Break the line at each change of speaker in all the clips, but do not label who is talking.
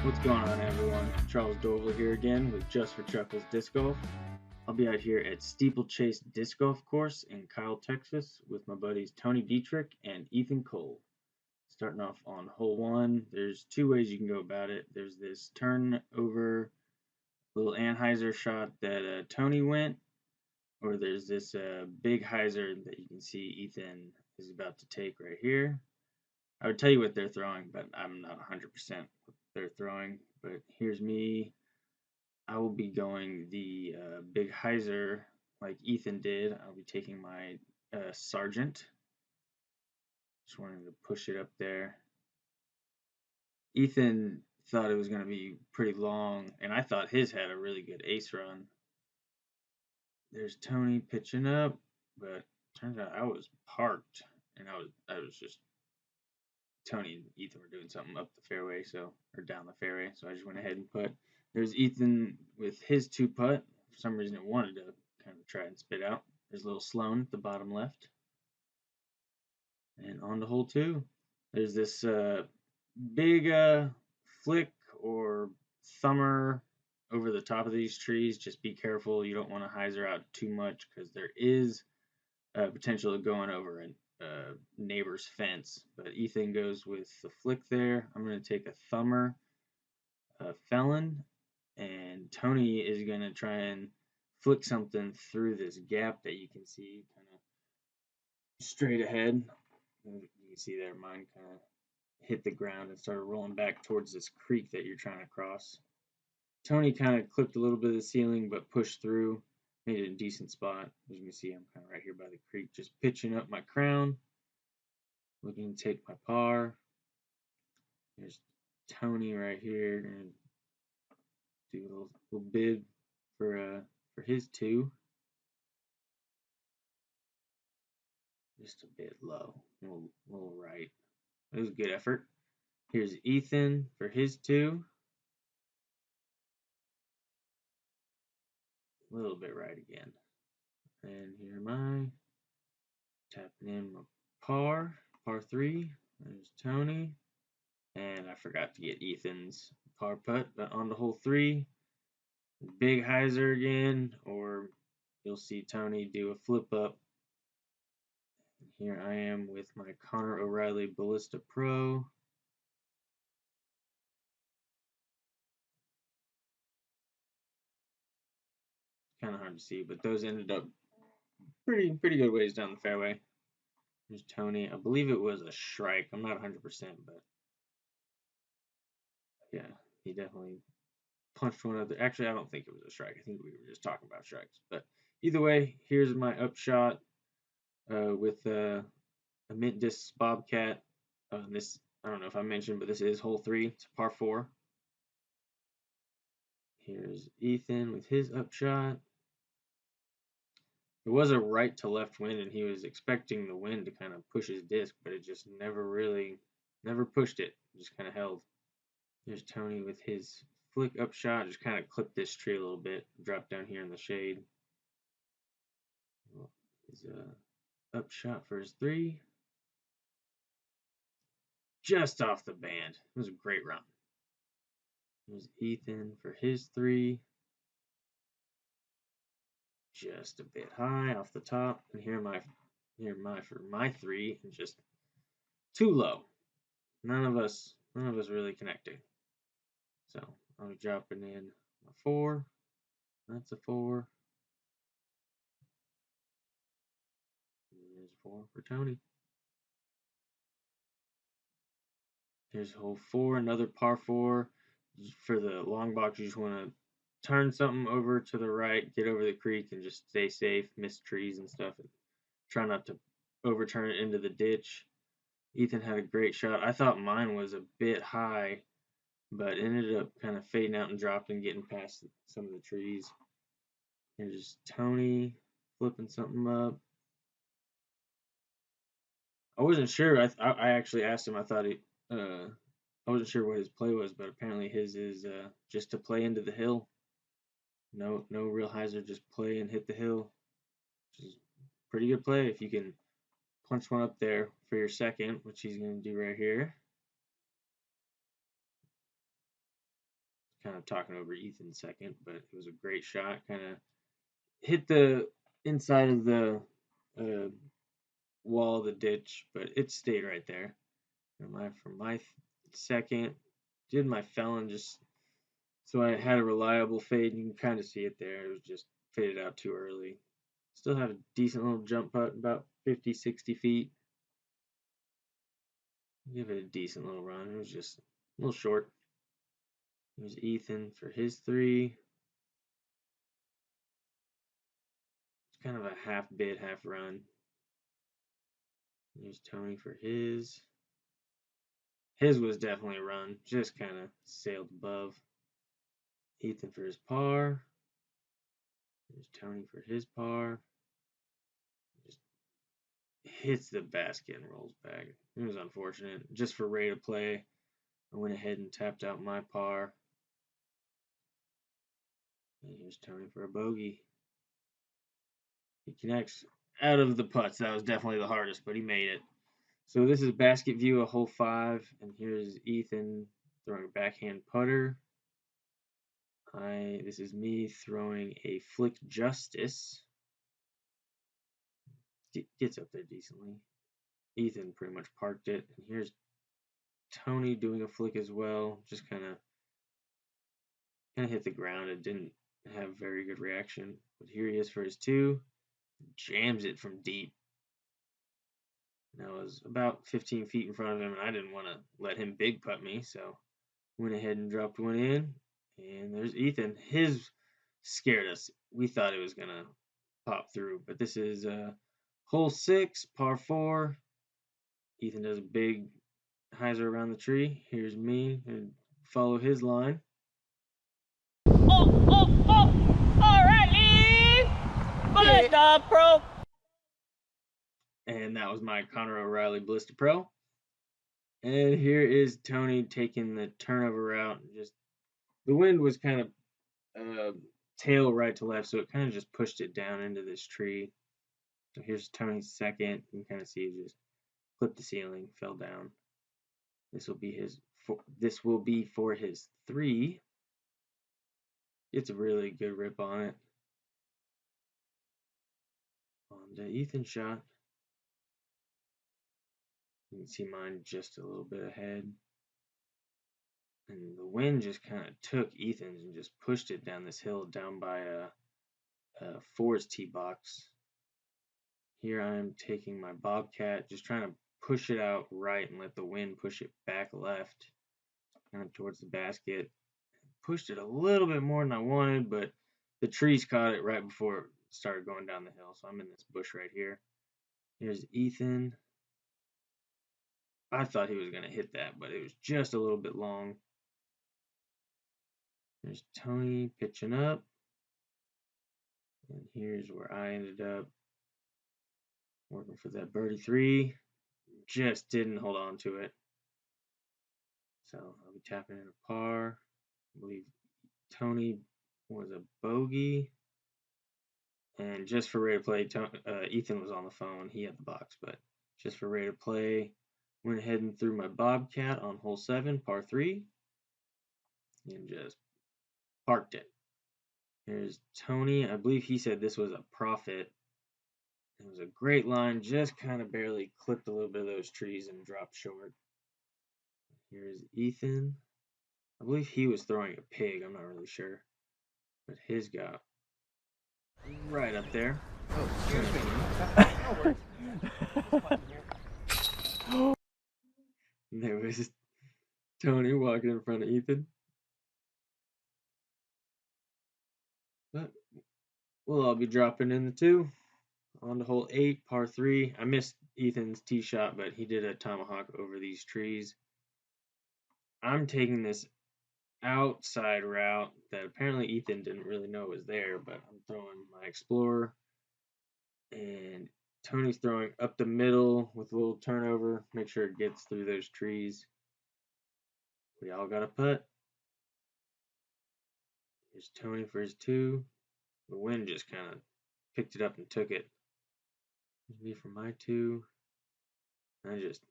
What's going on, everyone? Charles Dorval here again with Just for Chuckles Disc Golf. I'll be out here at Steeplechase Disc Golf Course in Kyle, Texas with my buddies Tony Dieterich and Ethan Cole. Starting off on hole 1, there's two ways you can go about it. There's this turn over little Anheuser shot that Tony went, or there's this big hyzer that you can see Ethan is about to take right here. I would tell you what they're throwing, but I'm not 100% what they're throwing. But here's me. I will be going the big hyzer like Ethan did. I'll be taking my Sergeant. Just wanted to push it up there. Ethan thought it was going to be pretty long, and I thought his had a really good ace run. There's Tony pitching up, but turns out I was parked, and I was just Tony and Ethan were doing something up the fairway, or down the fairway, so I just went ahead and put. There's Ethan with his 2-putt. For some reason, it wanted to kind of try and spit out. There's little Sloane at the bottom left. And on to hole 2. There's this big flick or thumber over the top of these trees. Just be careful. You don't want to hyzer out too much because there is potential of going over a neighbor's fence. But Ethan goes with the flick there. I'm going to take a thumber, felon, and Tony is going to try and flick something through this gap that you can see kind of straight ahead. You can see there mine kind of hit the ground and started rolling back towards this creek that you're trying to cross. Tony kind of clipped a little bit of the ceiling but pushed through, made it a decent spot. As you can see, I'm kind of right here by the creek, just pitching up my crown, looking to take my par. There's Tony right here, and do a little bid for his 2. Just a bit low, a little right. It was a good effort. Here's Ethan for his 2. A little bit right again. And here am I, tapping in my par 3. There's Tony. And I forgot to get Ethan's par putt, but on to hole 3. Big hyzer again, or you'll see Tony do a flip up. Here I am with my Connor O'Reilly Ballista Pro. Kind of hard to see, but those ended up pretty good ways down the fairway. There's Tony. I believe it was a strike. I'm not 100%, but yeah, he definitely punched one of the. Actually, I don't think it was a strike. I think we were just talking about strikes. But either way, here's my upshot with a mint disc Bobcat. This, I don't know if I mentioned, but this is hole 3. It's a par 4. Here's Ethan with his upshot. It was a right to left wind, and he was expecting the wind to kind of push his disc, but it just never pushed it. It just kind of held. There's Tony with his flick upshot. Just kind of clipped this tree a little bit. Dropped down here in the shade. His upshot for his 3. Just off the band. It was a great run. There's Ethan for his 3. Just a bit high off the top. And here am I for my 3, and just too low. None of us really connecting. So I'm dropping in my 4. That's a 4. And there's 4 for Tony. Here's hole 4, another par 4. For the long box, you just want to turn something over to the right, get over the creek, and just stay safe, miss trees and stuff, and try not to overturn it into the ditch. Ethan had a great shot. I thought mine was a bit high, but ended up kind of fading out and dropping, getting past some of the trees. Here's Tony flipping something up. I wasn't sure. I actually asked him. I wasn't sure what his play was, but apparently his is just to play into the hill. No real hyzer, just play and hit the hill. Which is pretty good play if you can punch one up there for your second, which he's going to do right here. kind of talking over Ethan second, but it was a great shot. Kind of hit the inside of the wall of the ditch, but it stayed right there. For my second, did my felon just so I had a reliable fade. You can kind of see it there. It was just faded out too early. Still had a decent little jump putt, about 50, 60 feet. Give it a decent little run. It was just a little short. Here's Ethan for his 3. It's kind of a half bid, half run. Here's Tony for his. His was definitely a run. Just kind of sailed above. Ethan for his par. Here's Tony for his par. Just hits the basket and rolls back. It was unfortunate. Just for rate of play, I went ahead and tapped out my par. And here's Tony for a bogey. He connects out of the putts. That was definitely the hardest, but he made it. So this is basket view of hole 5, and here's Ethan throwing a backhand putter. This is me throwing a flick justice. Gets up there decently. Ethan pretty much parked it, and here's Tony doing a flick as well. Just kind of hit the ground. It didn't have very good reaction, but here he is for his 2. Jams it from deep. And I was about 15 feet in front of him, and I didn't want to let him big putt me, so went ahead and dropped one in. And there's Ethan. His scared us. We thought it was going to pop through, but this is hole 6, par 4. Ethan does a big hyzer around the tree. Here's me, and follow his line.
All right, Lee. Ballista Pro.
And that was my Conor O'Reilly Ballista Pro. And here is Tony taking the turnover route. Just the wind was kind of tail right to left, so it kind of just pushed it down into this tree. So here's Tony's second. You can kind of see it just clipped the ceiling, fell down. This will be for his 3. It's a really good rip on it. On the Ethan shot. You can see mine just a little bit ahead. And the wind just kind of took Ethan's and just pushed it down this hill down by a forest tee box. Here I'm taking my Bobcat, just trying to push it out right and let the wind push it back left, kind of towards the basket. Pushed it a little bit more than I wanted, but the trees caught it right before it started going down the hill. So I'm in this bush right here. Here's Ethan. I thought he was going to hit that, but it was just a little bit long. There's Tony pitching up. And here's where I ended up working for that birdie 3. Just didn't hold on to it. So I'll be tapping in a par. I believe Tony was a bogey. And just for rate of play, Ethan was on the phone. He had the box, but just for rate of play, went ahead and threw my Bobcat on hole 7, par 3, and just parked it. Here's Tony. I believe he said this was a profit. It was a great line, just kind of barely clipped a little bit of those trees and dropped short. Here's Ethan. I believe he was throwing a pig. I'm not really sure. But his got right up there.
Oh, excuse me.
And there was Tony walking in front of Ethan. But we'll all be dropping in the 2. On to hole 8, par 3. I missed Ethan's tee shot, but he did a tomahawk over these trees. I'm taking this outside route that apparently Ethan didn't really know was there, but I'm throwing my Explorer. And Tony's throwing up the middle with a little turnover. Make sure it gets through those trees. We all got a putt. Here's Tony for his 2. The wind just kind of picked it up and took it. Here's me for my 2. I just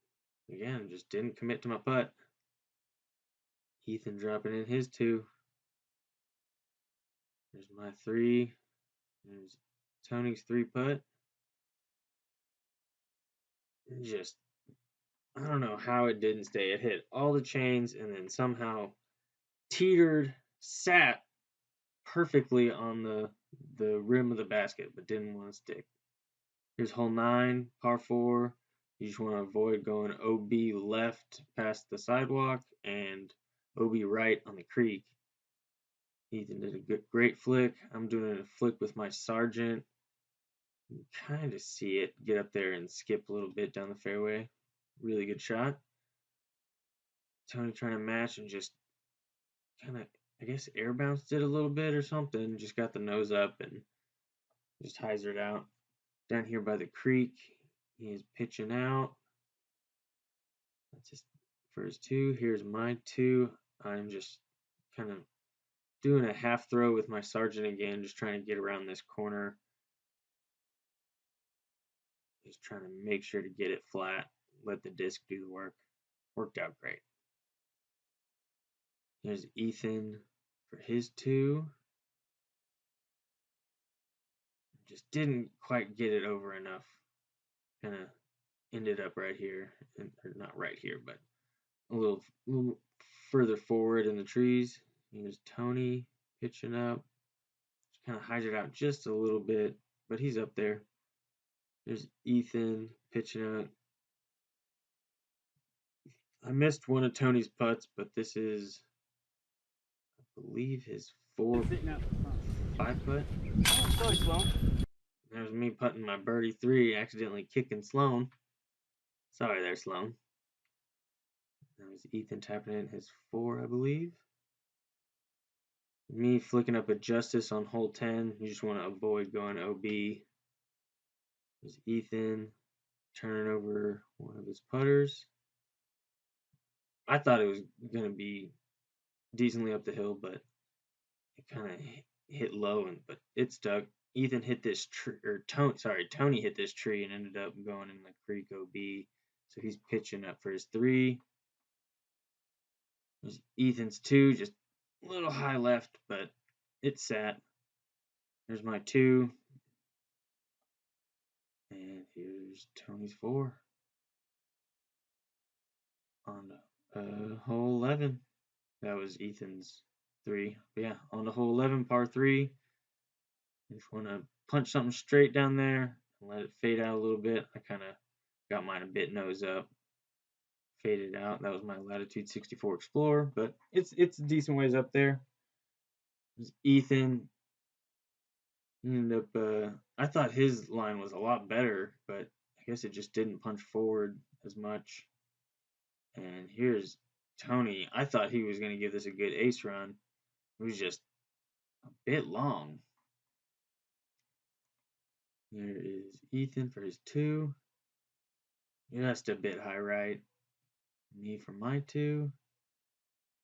didn't commit to my putt. Ethan dropping in his 2. There's my 3. There's Tony's 3-putt. Just, I don't know how it didn't stay. It hit all the chains and then somehow teetered, sat perfectly on the rim of the basket, but didn't want to stick. Here's hole 9, par 4. You just want to avoid going OB left past the sidewalk and OB right on the creek. Ethan did a great flick. I'm doing a flick with my Sergeant. You can kind of see it get up there and skip a little bit down the fairway. Really good shot. Tony trying to match and just kind of, I guess, air bounced it a little bit or something. Just got the nose up and just hyzered out. Down here by the creek, he is pitching out. That's just for his 2. Here's my 2. I'm just kind of doing a half throw with my Sergeant again, just trying to get around this corner. Just trying to make sure to get it flat, let the disc do the work. Worked out great. Here's Ethan for his 2. Just didn't quite get it over enough. Kind of ended up right here, or not right here, but a little further forward in the trees. Here's Tony pitching up. Just kind of hyzered out just a little bit, but he's up there. There's Ethan pitching out. I missed one of Tony's putts, but this is, I believe, his 5-putt.
Sorry, Sloane.
There's me putting my birdie 3, accidentally kicking Sloane. Sorry there, Sloane. That was Ethan tapping in his 4, I believe. Me flicking up a Justice on hole 10. You just want to avoid going OB. There's Ethan turning over one of his putters. I thought it was going to be decently up the hill, but it kind of hit low, but it stuck. Ethan hit this tree, or Tony hit this tree and ended up going in the creek OB. So he's pitching up for his 3. There's Ethan's 2, just a little high left, but it sat. There's my 2. And here's Tony's 4. On hole 11. That was Ethan's 3. But yeah, on to hole 11, par 3. You just want to punch something straight down there and let it fade out a little bit. I kind of got mine a bit nose up. Faded out. That was my Latitude 64 Explorer, but it's a decent ways up there. There's Ethan. He ended up, I thought his line was a lot better, but I guess it just didn't punch forward as much. And here's Tony. I thought he was going to give this a good ace run. It was just a bit long. Here is Ethan for his 2. Just a bit high right. Me for my 2.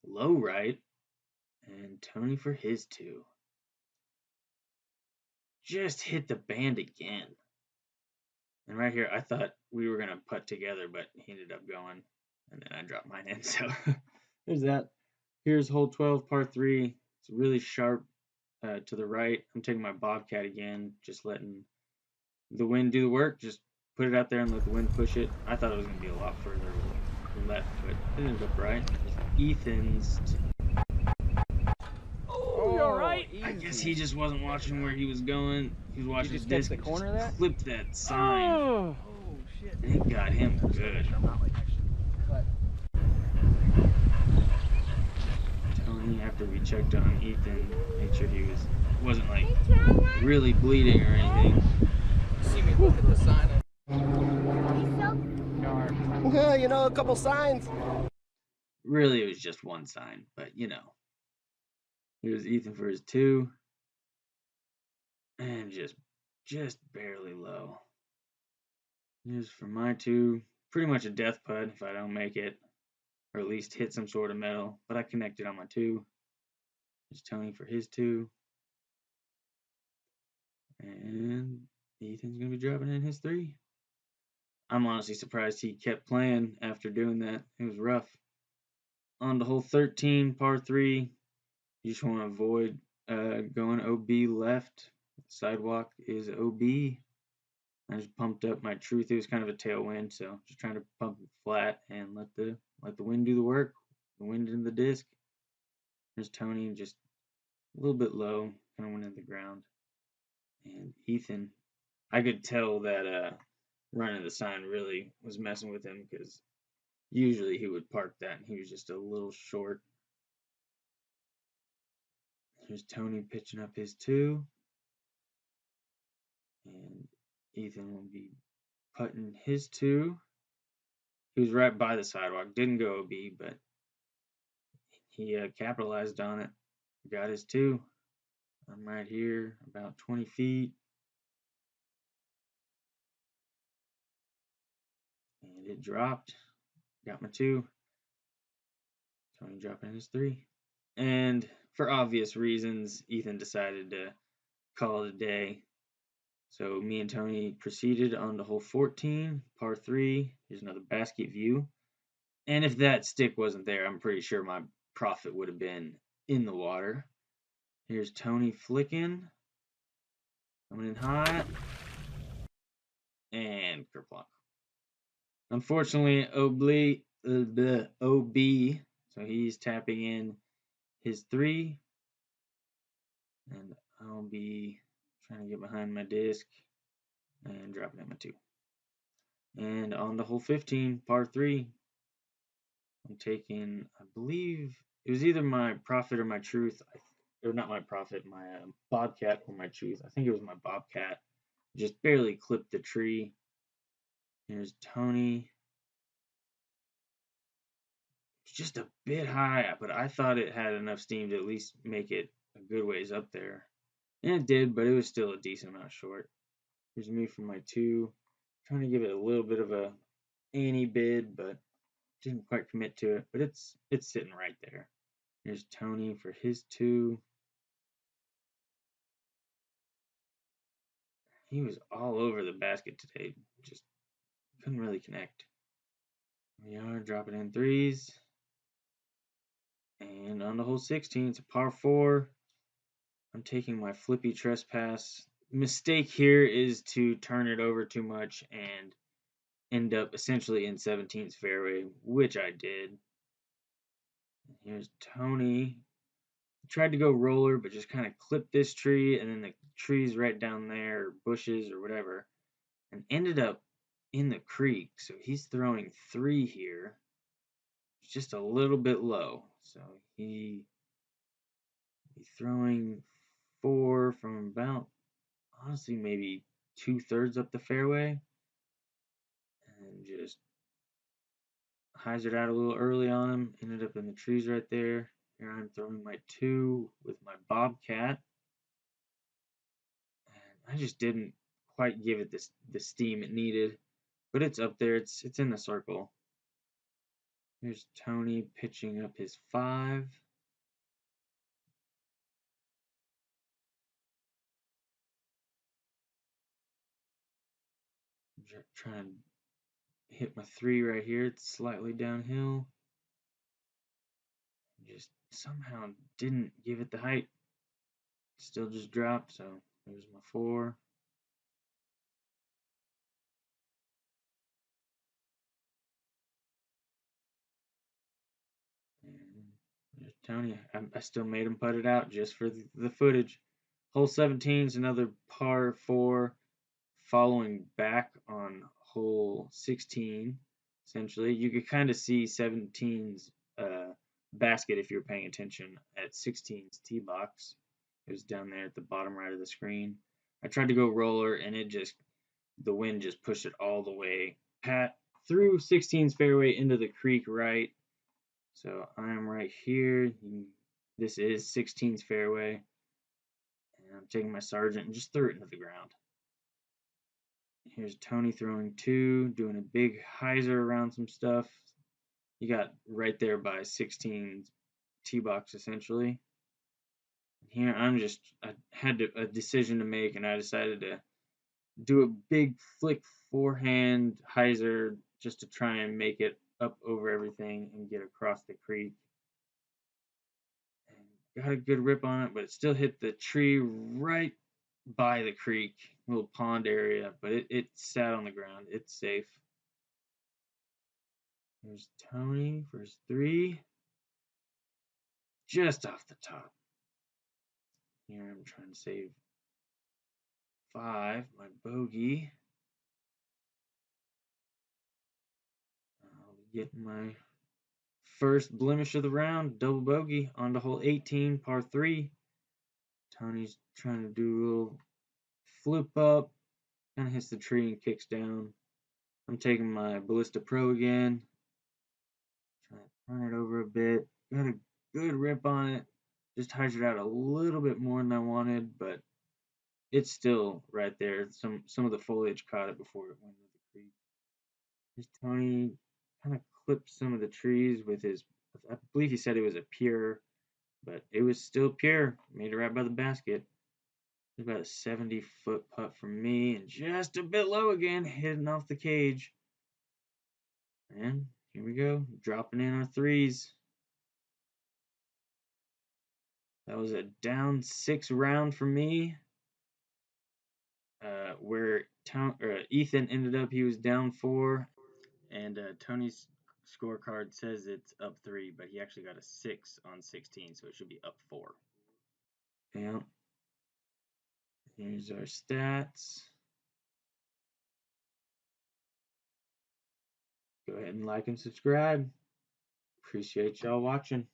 Low right. And Tony for his 2. Just hit the band again. And right here, I thought we were going to putt together, but he ended up going. And then I dropped mine in. So there's that. Here's hole 12, par 3. It's really sharp to the right. I'm taking my Bobcat again, just letting the wind do the work. Just put it out there and let the wind push it. I thought it was going to be a lot further left, but it ended up right. Ethan's.
Oh, you're right.
I guess he just wasn't watching where he was going. He was watching his disc.
The corner of that?
Flipped that sign.
Oh, shit.
And it got him good. Tony, after we checked on Ethan, made sure he wasn't like really bleeding or anything.
See me look at the sign.
You know, a couple signs.
Really, it was just one sign, but you know. Here's Ethan for his 2. And just barely low. Here's for my 2. Pretty much a death putt if I don't make it. Or at least hit some sort of metal. But I connected on my 2. Here's Tony for his 2. And Ethan's going to be dropping in his 3. I'm honestly surprised he kept playing after doing that. It was rough. On to hole 13, par 3. You just want to avoid going OB left. Sidewalk is OB. I just pumped up my truth. It was kind of a tailwind, so just trying to pump it flat and let the wind do the work. The wind in the disc. There's Tony, just a little bit low, kind of went in the ground. And Ethan, I could tell that running the sign really was messing with him because usually he would park that and he was just a little short. Here's Tony pitching up his 2. And Ethan will be putting his 2. He was right by the sidewalk, didn't go OB, but he capitalized on it. Got his 2. I'm right here, about 20 feet. And it dropped. Got my 2. Tony dropping his 3. And for obvious reasons, Ethan decided to call it a day. So me and Tony proceeded on to hole 14, par 3. Here's another basket view. And if that stick wasn't there, I'm pretty sure my profit would have been in the water. Here's Tony flicking. Coming in hot. And kerplunk. Unfortunately, OB, so he's tapping in his 3. And I'll be trying to get behind my disc and dropping at my 2. And on to hole 15, par 3. I'm taking, I believe, it was either my profit or my truth. Or not my profit, my bobcat or my truth. I think it was my bobcat. Just barely clipped the tree. Here's Tony. It's just a bit high, but I thought it had enough steam to at least make it a good ways up there. And it did, but it was still a decent amount short. Here's me for my 2. Trying to give it a little bit of a ante bid, but didn't quite commit to it. But it's sitting right there. Here's Tony for his 2. He was all over the basket today. Just couldn't really connect. We are dropping in 3s. And on to hole 16, it's a par 4. I'm taking my flippy trespass. Mistake here is to turn it over too much and end up essentially in 17's fairway, which I did. And here's Tony. Tried to go roller, but just kind of clipped this tree, and then the trees right down there, or bushes or whatever, and ended up in the creek. So he's throwing 3 here. It's just a little bit low. So he's throwing 4 from about, honestly, maybe 2/3 up the fairway. And just hyzered out a little early on him. Ended up in the trees right there. Here I'm throwing my 2 with my bobcat. And I just didn't quite give it the steam it needed. But it's up there. It's in the circle. Here's Tony pitching up his 5. Trying to hit my 3 right here. It's slightly downhill. Just somehow didn't give it the height. Still just dropped. So there's my 4. There's Tony. I still made him put it out just for the footage. Hole 17 is another par 4, following back on hole 16. Essentially, you could kind of see 17's basket if you're paying attention at 16's tee box. It was down there at the bottom right of the screen. I tried to go roller, and the wind just pushed it all the way through 16's fairway into the creek right. So I'm right here. This is 16's fairway. And I'm taking my sergeant and just threw it into the ground. Here's Tony throwing 2, doing a big hyzer around some stuff. He got right there by 16's tee box essentially. Here I had a decision to make, and I decided to do a big flick forehand hyzer just to try and make it up over everything and get across the creek. And got a good rip on it, but it still hit the tree right by the creek, little pond area, but it sat on the ground. It's safe. There's Tony for his 3. Just off the top. Here I'm trying to save 5, my bogey. I'll be getting my first blemish of the round, double bogey, on to hole 18, par 3. Tony's trying to do a little flip up, kind of hits the tree and kicks down. I'm taking my Ballista Pro again, trying to turn it over a bit. Got a good rip on it, just hydrated out a little bit more than I wanted, but it's still right there. Some of the foliage caught it before it went into the creek. Here's Tony, kind of clipped some of the trees with his, I believe he said it was a pure, but it was still pure. Made it right by the basket. It's about a 70-foot putt from me, and just a bit low again, hitting off the cage. And here we go, dropping in our 3s. That was a down 6 round for me. Where Ethan ended up, he was down 4, and Tony's scorecard says it's up 3, but he actually got a 6 on 16, so it should be up 4. Yeah. Here's our stats. Go ahead and like and subscribe. Appreciate y'all watching.